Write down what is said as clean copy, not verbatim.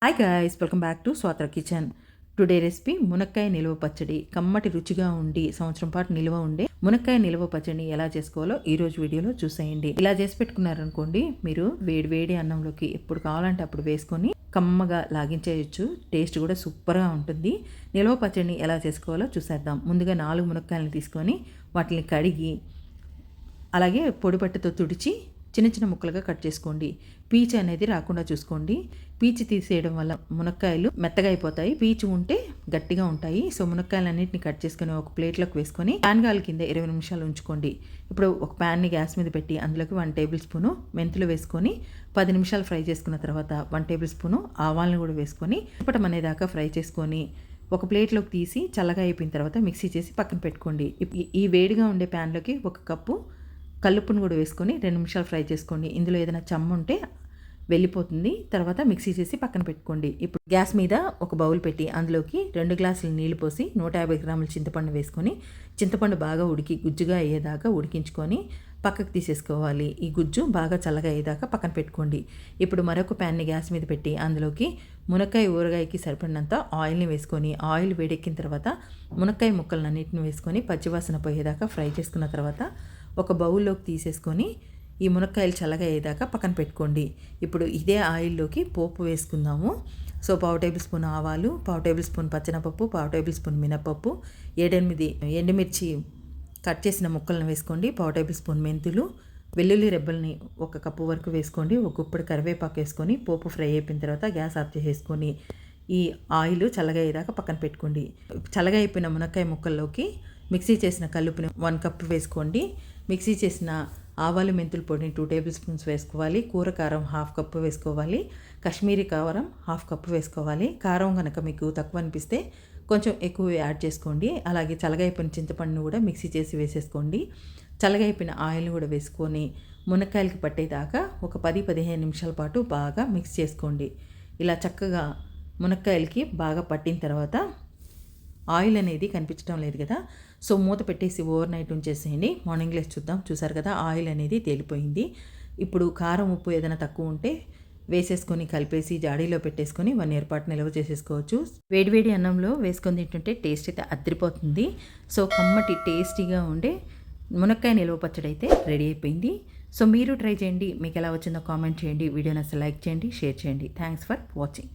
Hi guys, welcome back to Swathra kitchen. Today recipe మునక్కాయ నిల్వ పచ్చడి. కమ్మటి రుచిగా ఉండి సంవత్సరం పాటు నిల్వ ఉండే మునక్కాయ నిల్వ పచ్చడిని ఎలా చేసుకోవాలో ఈ రోజు వీడియోలో చూసేయండి. ఇలా చేసి పెట్టుకున్నారనుకోండి, మీరు వేడి వేడి అన్నంలోకి ఎప్పుడు కావాలంటే అప్పుడు వేసుకొని కమ్మగా లాగించేయచ్చు. టేస్ట్ కూడా సూపర్గా ఉంటుంది. నిల్వ పచ్చడిని ఎలా చేసుకోవాలో చూసేద్దాం. ముందుగా 4 మునక్కాయలను తీసుకొని వాటిని కడిగి అలాగే పొడిపట్టుతో తుడిచి చిన్న చిన్న ముక్కలుగా కట్ చేసుకోండి. పీచు అనేది రాకుండా చూసుకోండి. పీచు తీసేయడం వల్ల మునక్కాయలు మెత్తగా అయిపోతాయి. పీచు ఉంటే గట్టిగా ఉంటాయి. సో మునక్కాయలన్నింటినీ కట్ చేసుకొని ఒక ప్లేట్లోకి వేసుకొని ప్యాన్ గాలి కింద 20 నిమిషాలు ఉంచుకోండి. ఇప్పుడు ఒక ప్యాన్ని గ్యాస్ మీద పెట్టి అందులోకి 1 టేబుల్ స్పూను మెంతులు వేసుకొని 10 నిమిషాలు ఫ్రై చేసుకున్న తర్వాత 1 టేబుల్ స్పూను ఆవాలను కూడా వేసుకొని చిటపటం అనేదాకా ఫ్రై చేసుకొని ఒక ప్లేట్లోకి తీసి చల్లగా అయిపోయిన తర్వాత మిక్సీ చేసి పక్కన పెట్టుకోండి. ఈ వేడిగా ఉండే ప్యాన్లోకి 1 కప్పు కల్లుప్పును కూడా వేసుకొని 2 నిమిషాలు ఫ్రై చేసుకోండి. ఇందులో ఏదైనా చెమ్మ ఉంటే వెళ్ళిపోతుంది. తర్వాత మిక్సీ చేసి పక్కన పెట్టుకోండి. ఇప్పుడు గ్యాస్ మీద ఒక బౌల్ పెట్టి అందులోకి 2 గ్లాసులు నీళ్లు పోసి 150 గ్రాముల చింతపండు వేసుకొని చింతపండు బాగా ఉడికి గుజ్జుగా అయ్యేదాకా ఉడికించుకొని పక్కకు తీసేసుకోవాలి. ఈ గుజ్జు బాగా చల్లగా అయ్యేదాకా పక్కన పెట్టుకోండి. ఇప్పుడు మరొక ప్యాన్ని గ్యాస్ మీద పెట్టి అందులోకి మునక్కాయ ఊరగాయకి సరిపడినంత ఆయిల్ని వేసుకొని ఆయిల్ వేడెక్కిన తర్వాత మునక్కాయ ముక్కలన్నింటిని వేసుకొని పచ్చివాసన పోయేదాకా ఫ్రై చేసుకున్న తర్వాత ఒక బౌల్లోకి తీసేసుకొని ఈ మునక్కాయలు చల్లగా అయ్యేదాకా పక్కన పెట్టుకోండి. ఇప్పుడు ఇదే ఆయిల్లోకి పోపు వేసుకుందాము. సో 1/2 టేబుల్ స్పూన్ ఆవాలు, 1/2 టేబుల్ స్పూన్ పచ్చెనపప్పు, 1/2 టేబుల్ స్పూన్ మినపప్పు, 7-8 ఎండుమిర్చి కట్ చేసిన ముక్కలను వేసుకోండి, 1/2 టేబుల్ స్పూన్ మెంతులు, వెల్లుల్లి రెబ్బల్ని 1 కప్పు వరకు వేసుకోండి, 1 గుప్పెడు కరివేపాకు వేసుకొని పోపు ఫ్రై అయిపోయిన తర్వాత గ్యాస్ ఆఫ్ చేసేసుకొని ఈ ఆయిల్ చల్లగా అయ్యేదాకా పక్కన పెట్టుకోండి. చల్లగా అయిపోయిన మునక్కాయ ముక్కల్లోకి మిక్సీ చేసిన కల్లుపుని 1 కప్పు వేసుకోండి. మిక్సీ చేసిన ఆవాలు మెంతుల పొడిని 2 టేబుల్ స్పూన్స్ వేసుకోవాలి. కూర కారం 1/2 కప్పు వేసుకోవాలి. కాశ్మీరీ కారం 1/2 కప్పు వేసుకోవాలి. కారం కనుక మీకు తక్కువ అనిపిస్తే కొంచెం ఎక్కువ యాడ్ చేసుకోండి. అలాగే చల్లగా అయిపోయిన చింతపండును కూడా మిక్సీ చేసి వేసేసుకోండి. చల్లగా అయిపోయిన ఆయిల్ని కూడా వేసుకొని మునక్కాయలకి పట్టేదాకా ఒక 10-15 నిమిషాల పాటు బాగా మిక్స్ చేసుకోండి. ఇలా చక్కగా మునక్కాయలకి బాగా పట్టిన తర్వాత ఆయిల్ అనేది కనిపించడం లేదు కదా, సో మూత పెట్టేసి ఓవర్ నైట్ ఉంచేసేయండి. మార్నింగ్ లేసి చూద్దాం. చూసారు కదా, ఆయిల్ అనేది తేలిపోయింది. ఇప్పుడు కారం ఉప్పు ఏదైనా తక్కువ ఉంటే వేసేసుకొని కలిపేసి జాడీలో పెట్టేసుకొని 1 ఇయర్ పాటు నిల్వ చేసేసుకోవచ్చు. వేడివేడి అన్నంలో వేసుకొని తింటుంటే టేస్ట్ అయితే అదిరిపోతుంది. సో కమ్మటి టేస్టీగా ఉండే మునక్కాయ నిల్వ పచ్చడి అయితే రెడీ అయిపోయింది. సో మీరు ట్రై చేయండి. మీకు ఎలా వచ్చిందో కామెంట్ చేయండి. వీడియోని అసలు లైక్ చేయండి, షేర్ చేయండి. Thanks for watching.